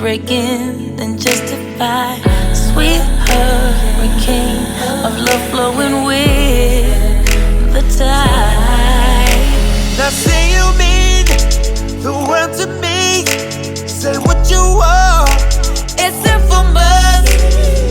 breaking than justify. Sweet hurricane of love flowing with the tide. Now say you mean the world to me. Say what you want. It's infamous.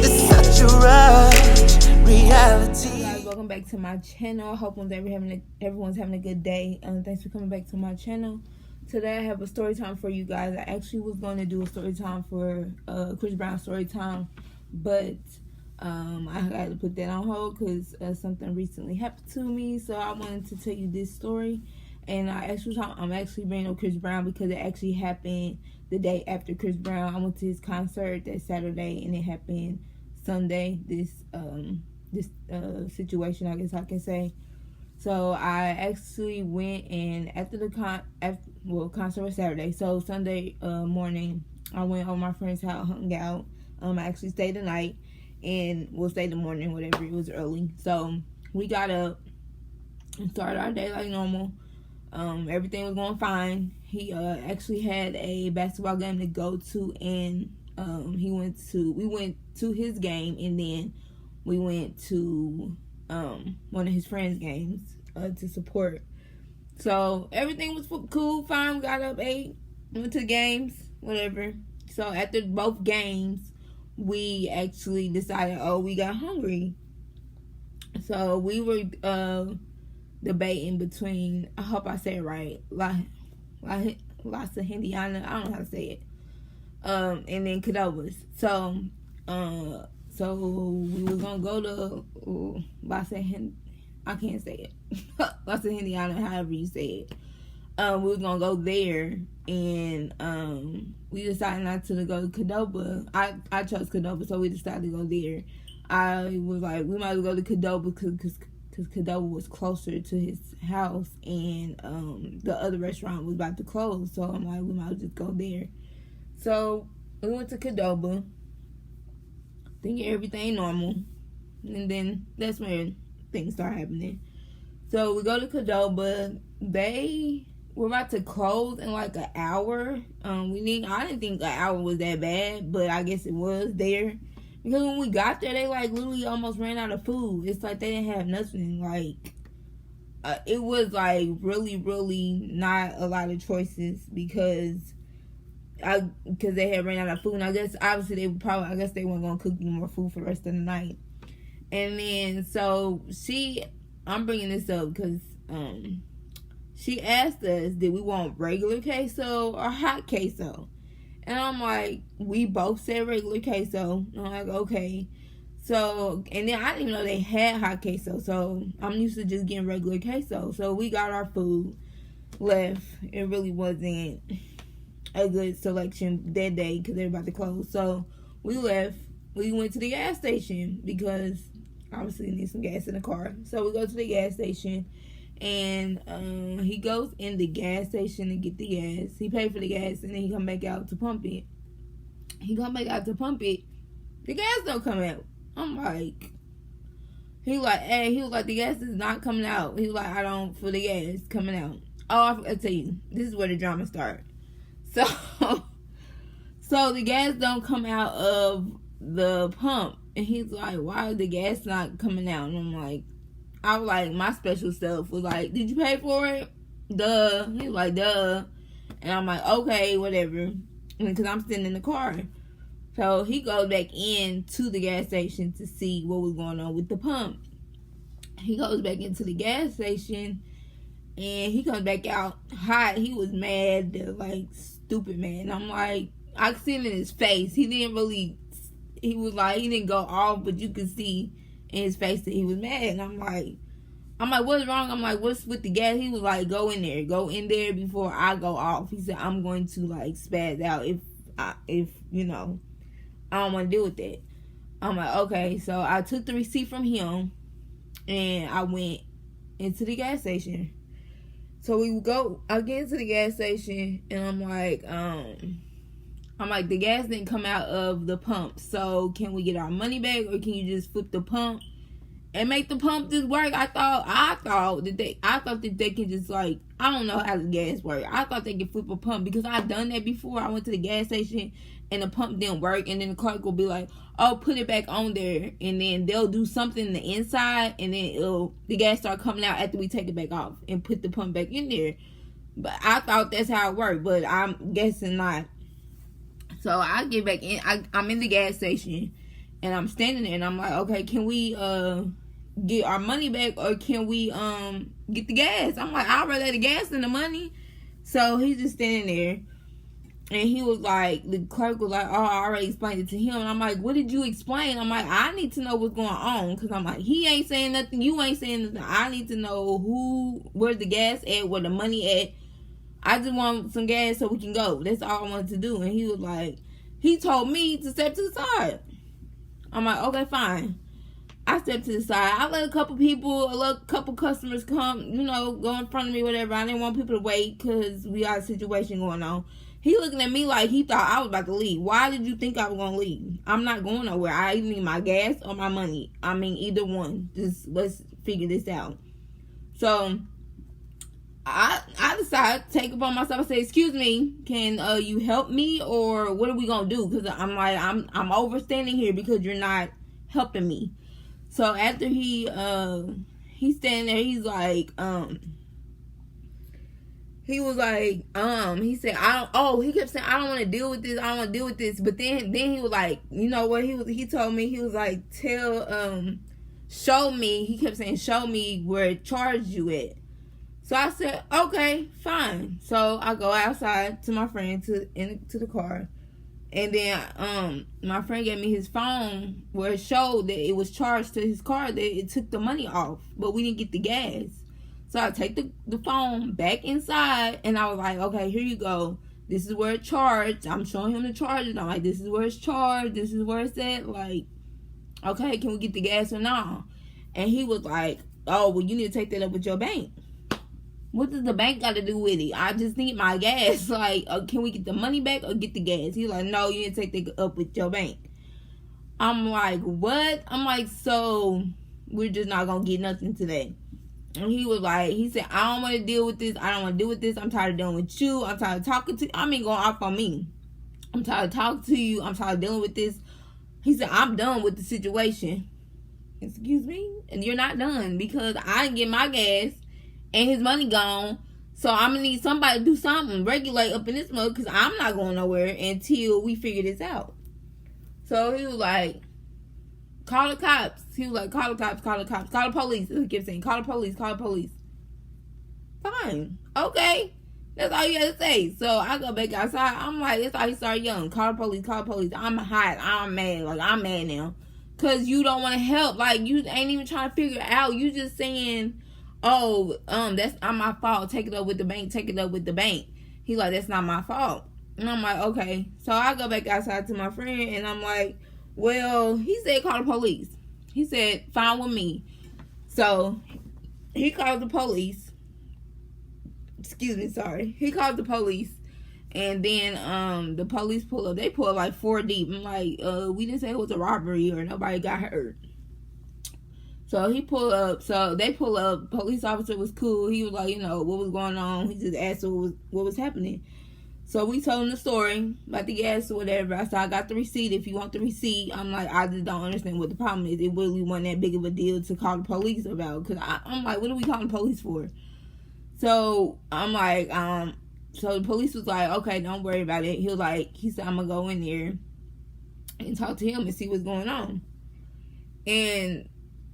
It's such a rush reality. Hey guys, welcome back to my channel. Hope everyone's having a good day. Thanks for coming back to my channel. Today I have a story time for you guys. I actually was going to do a story time for Chris Brown story time, but I had to put that on hold because something recently happened to me. So I wanted to tell you this story, and I'm actually bringing up Chris Brown because it actually happened the day after Chris Brown. I went to his concert that Saturday, and it happened Sunday. This situation, I guess I can say. So I actually went, and after the concert was Saturday. So Sunday morning, I went over my friend's house, hung out. I actually stayed the night, and we'll stay the morning, whatever. It was early, so we got up and started our day like normal. Everything was going fine. He actually had a basketball game to go to, and we went to his game, and then we went to one of his friends' games to support. So everything was cool, fine. We got up, ate, went to the games, whatever. So after both games, we actually decided, we got hungry. So we were debating between, I hope I say it right, La Hindiana, I don't know how to say it, and then Cadobas. So we were gonna go to I can't say it. Las Hindiana, however you say it. We was gonna go there, and we decided not to go to Cadobas. I chose Cadobas, so we decided to go there. I was like, we might as well go to Cadobas because Cadobas was closer to his house, and the other restaurant was about to close. So I'm like, we might as well just go there. So we went to Cadobas, thinking everything normal, and then that's when things start happening. So we go to Cadobas. They were about to close in like an hour. I didn't think an hour was that bad, but I guess it was there, because when we got there, they like literally almost ran out of food. It's like they didn't have nothing. Like it was like really, really not a lot of choices because they had ran out of food. And I guess obviously they weren't gonna cook any more food for the rest of the night. And then so I'm bringing this up because she asked us, did we want regular queso or hot queso? And I'm like, we both said regular queso. I'm like, okay. So, and then I didn't even know they had hot queso, so I'm used to just getting regular queso. So we got our food, left. It really wasn't a good selection that day because they were about to close. So we left. We went to the gas station because obviously we need some gas in the car. So we go to the gas station, and he goes in the gas station to get the gas. He paid for the gas, and then he come back out to pump it. The gas don't come out. I'm like, he was like, the gas is not coming out. He was like, I don't feel the gas coming out. Oh, I forgot to tell you, this is where the drama starts. So the gas don't come out of the pump, and he's like, why is the gas not coming out? And I was like, my special self was like, did you pay for it? Duh. He was like, duh. And I'm like, okay, whatever, because I'm sitting in the car. So he goes back into the gas station to see what was going on with the pump. He goes back into the gas station, and he comes back out hot. He was mad, like stupid mad. And I'm like, I could see it in his face. He didn't go off, but you could see in his face that he was mad. And I'm like, what's wrong? I'm like, what's with the gas? He was like, go in there before I go off. He said, I'm going to like spaz out if I don't want to deal with that. I'm like, okay. So I took the receipt from him, and I went into the gas station. So I get into the gas station, and I'm like, the gas didn't come out of the pump. So can we get our money back, or can you just flip the pump and make the pump just work. I thought that they can just, like, I don't know how the gas work. I thought they could flip a pump because I've done that before. I went to the gas station and the pump didn't work, and then the clerk will be like, "Oh, put it back on there," and then they'll do something in the inside, and then the gas start coming out after we take it back off and put the pump back in there. But I thought that's how it worked, but I'm guessing not. So I get back in. I'm in the gas station, and I'm standing there, and I'm like, okay, can we get our money back, or can we get the gas? I'm like, I'd rather the gas than the money. So he's just standing there, and he was like, the clerk was like, oh, I already explained it to him. And I'm like, what did you explain? I'm like, I need to know what's going on, because I'm like, he ain't saying nothing, you ain't saying nothing. I need to know where's the gas at, where the money at. I just want some gas so we can go. That's all I wanted to do. And he was like, he told me to step to the side. I'm like, okay, fine. I stepped to the side. I let a couple customers come, go in front of me, whatever. I didn't want people to wait because we got a situation going on. He looking at me like he thought I was about to leave. Why did you think I was going to leave? I'm not going nowhere. I either need my gas or my money. I mean, either one. Just let's figure this out. So I decided to take it upon myself and say, excuse me, can you help me, or what are we gonna do? Because I'm like, I'm overstanding here because you're not helping me. So after he's standing there, he's like, he said, he kept saying, I don't want to deal with this, I don't want to deal with this. But then he was like, you know what, he told me, he was like, show me, he kept saying, show me where it charged you at. So I said, okay, fine. So I go outside to my friend into the car. And then my friend gave me his phone where it showed that it was charged to his car, that it took the money off, but we didn't get the gas. So I take the phone back inside, and I was like, okay, here you go. This is where it charged. I'm showing him the charges. I'm like, this is where it's charged. This is where it's at. Like, okay, can we get the gas or not? And he was like, oh, well, you need to take that up with your bank. What does the bank got to do with it? I just need my gas. Like, can we get the money back or get the gas? He's like, no, you need to take that up with your bank. I'm like, what? I'm like, so we're just not going to get nothing today. And he was like, he said, I don't want to deal with this. I don't want to deal with this. I'm tired of dealing with you. I'm tired of talking to you. I mean, going off on me. I'm tired of talking to you. I'm tired of dealing with this. He said, I'm done with the situation. Excuse me? And you're not done, because I didn't get my gas and his money gone. So I'm gonna need somebody to do something, regulate up in this mug, because I'm not going nowhere until we figure this out. So he was like, call the cops. He was like, call the cops, call the cops, call the police. He kept saying, call the police, call the police. Fine. Okay. That's all you had to say. So I go back outside. I'm like, that's how he started yelling, call the police, call the police. I'm hot. I'm mad. Like, I'm mad now. Because you don't want to help. Like, you ain't even trying to figure it out. You just saying, oh, that's not my fault. Take it up with the bank. Take it up with the bank. He's like, that's not my fault. And I'm like, okay. So I go back outside to my friend, and I'm like, well, he said call the police. He said, fine with me. So he called the police. Excuse me, sorry. He called the police. And then the police pull up. They pull up like 4 deep. I'm like, we didn't say it was a robbery or nobody got hurt. So he pulled up. So they pull up. Police officer was cool. He was like, what was going on. He just asked what was happening. So we told him the story about the gas or whatever. I said, I got the receipt. If you want the receipt. I'm like, I just don't understand what the problem is. It really wasn't that big of a deal to call the police about. Because I'm like, what are we calling the police for? So I'm like, so the police was like, okay, don't worry about it. He said, I'm going to go in there and talk to him and see what's going on. And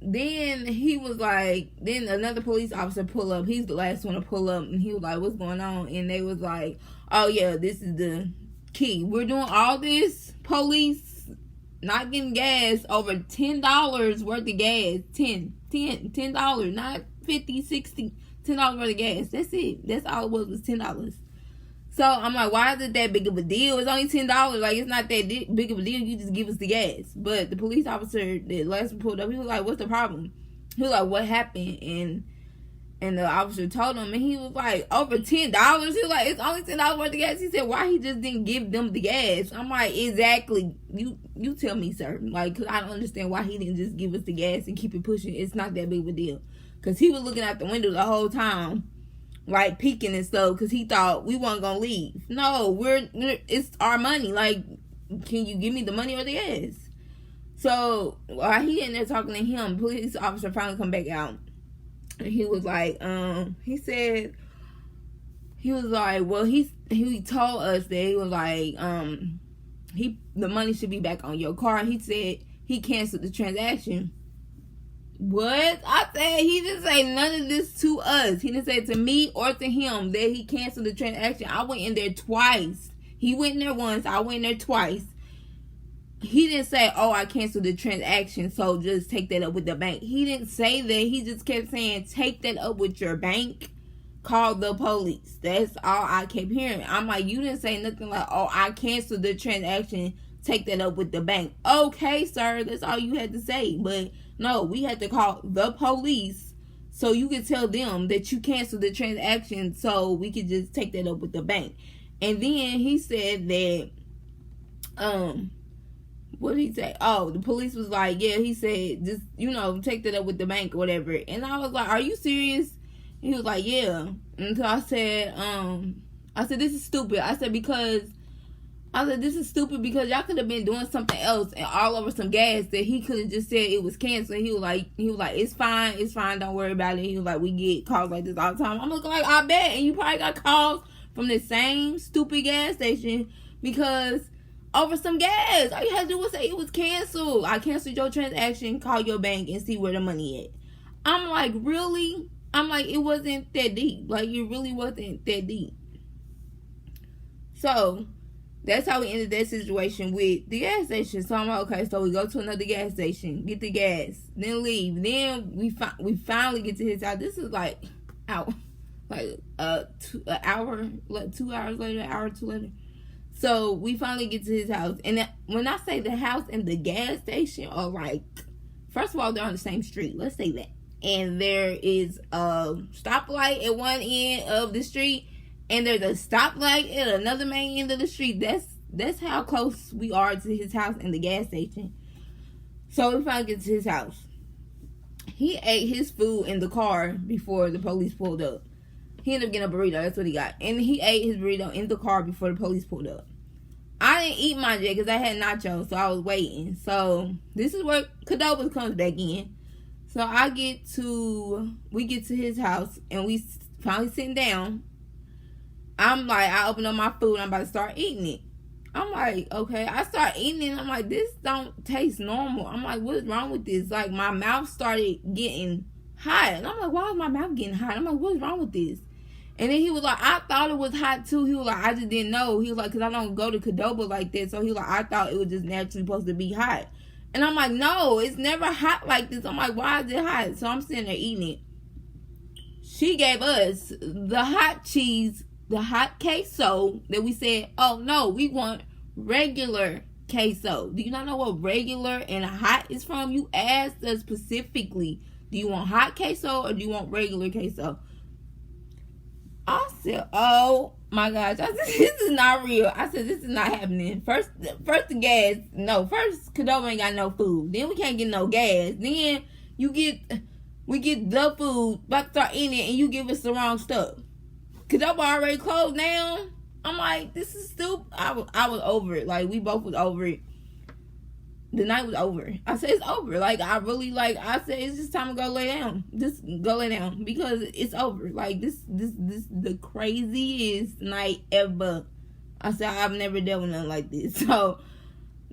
then he was like, then another police officer pull up. He's the last one to pull up. And he was like, what's going on? And they was like, oh, yeah, this is the key. We're doing all this, police, not getting gas, over $10 worth of gas. $10, not 50, 60, $10 worth of gas. That's it. That's all it was $10. So I'm like, why is it that big of a deal? It's only $10. Like, it's not that big of a deal. You just give us the gas. But the police officer that last one pulled up, he was like, what's the problem? He was like, what happened? And the officer told him, and he was like, over $10. He was like, it's only $10 worth of gas. He said, why he just didn't give them the gas? I'm like, exactly. You tell me, sir. Like, because I don't understand why he didn't just give us the gas and keep it pushing. It's not that big of a deal. Because he was looking out the window the whole time, like, peeking and stuff, because he thought we weren't going to leave. No, it's our money. Like, can you give me the money or the gas? So, while he in there talking to him, police officer finally come back out. And he was like, well, he told us that he was like, the money should be back on your car. He said he canceled the transaction. What? I said he didn't say none of this to us. He didn't say it to me or to him that he canceled the transaction. I went in there twice. He went in there once. I went in there twice. He didn't say, oh, I canceled the transaction, so just take that up with the bank. He didn't say that. He just kept saying, take that up with your bank. Call the police. That's all I kept hearing. I'm like, you didn't say nothing like, oh, I canceled the transaction. Take that up with the bank. Okay, sir. That's all you had to say. But no, we had to call the police so you could tell them that you canceled the transaction so we could just take that up with the bank. And then he said that, what did he say? Oh, the police was like, yeah, he said, just, take that up with the bank or whatever. And I was like, are you serious? He was like, yeah. And so I said, this is stupid. I said, this is stupid because y'all could have been doing something else and all over some gas that he could have just said it was canceled. He was like, it's fine, don't worry about it. He was like, we get calls like this all the time. I'm looking like, I bet. And you probably got calls from the same stupid gas station because over some gas. All you had to do was say it was canceled. I canceled your transaction. Call your bank and see where the money at. I'm like, really? I'm like, it wasn't that deep. Like, it really wasn't that deep. So, that's how we ended that situation with the gas station. So, I'm like, okay, so we go to another gas station, get the gas, then leave. Then we finally get to his house. This is like, an hour, like 2 hours later, an hour or two later. So we finally get to his house. And when I say the house and the gas station are like, first of all, they're on the same street. Let's say that. And there is a stoplight at one end of the street. And there's a stoplight at another main end of the street. That's how close we are to his house and the gas station. So we finally get to his house. He ate his food in the car before the police pulled up. He ended up getting a burrito. That's what he got. And he ate his burrito in the car before the police pulled up. I didn't eat mine yet because I had nachos, so I was waiting. So this is where Cadobas comes back in. So we get to his house and we finally sitting down. I'm like, I open up my food. I'm about to start eating it. I'm like, okay. I start eating it. I'm like, this don't taste normal. I'm like, what's wrong with this? Like, my mouth started getting hot. And I'm like, why is my mouth getting hot? I'm like, what's wrong with this? And then he was like, I thought it was hot too. He was like, I just didn't know. He was like, because I don't go to Qdoba like that. So he was like, I thought it was just naturally supposed to be hot. And I'm like, no, it's never hot like this. I'm like, why is it hot? So I'm sitting there eating it. She gave us the hot cheese, the hot queso that we said, oh no, we want regular queso. Do you not know what regular and hot is from? You asked us specifically, do you want hot queso or do you want regular queso? I said, oh my gosh. I said, this is not real. I said, this is not happening. First the gas. No, first Qdoba ain't got no food. Then we can't get no gas. Then we get the food, about to start eating it, and you give us the wrong stuff. Qdoba already closed down. I'm like, this is stupid. I was over it. Like, we both was over it. The night was over. I said, it's over. Like, I said, it's just time to go lay down. Just go lay down. Because it's over. Like, this the craziest night ever. I said, I've never dealt with nothing like this. So,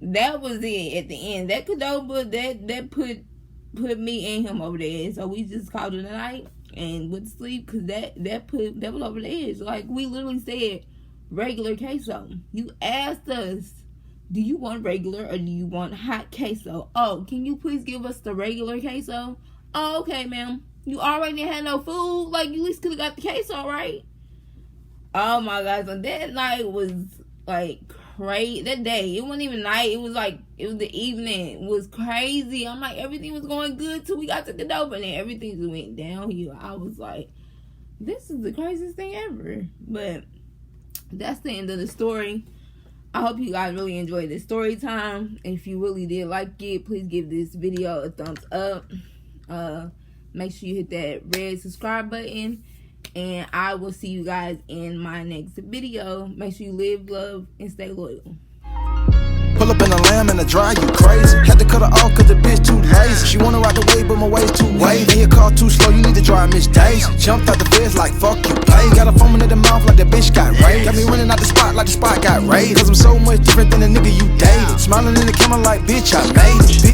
that was it at the end. That Qdoba, that put me and him over the edge. So, we just called it a night and went to sleep. Because that was over the edge. Like, we literally said, regular queso. You asked us, do you want regular or do you want hot queso? Oh, can you please give us the regular queso? Oh, okay, ma'am. You already had no food. Like, you at least could have got the queso, right? Oh my gosh. So that night was like crazy. That day, it wasn't even night. It was the evening. It was crazy. I'm like, everything was going good till we got to Qdoba and then everything just went downhill. I was like, this is the craziest thing ever. But that's the end of the story. I hope you guys really enjoyed this story time. If you really did like it, please give this video a thumbs up. Make sure you hit that red subscribe button. And I will see you guys in my next video. Make sure you live, love, and stay loyal. Pull up in a lamb and a dry, you crazy. Had to cut her off cause the bitch too lazy. She wanna ride the wave but my waist too wavy. And your car too slow, you need to drive Miss Daisy. Jumped out the fence like fuck you pay. Got a foaming in the mouth like the bitch got raised. Got me running out the spot like the spot got raised. Cause I'm so much different than the nigga you dated. Smiling in the camera like bitch I made it.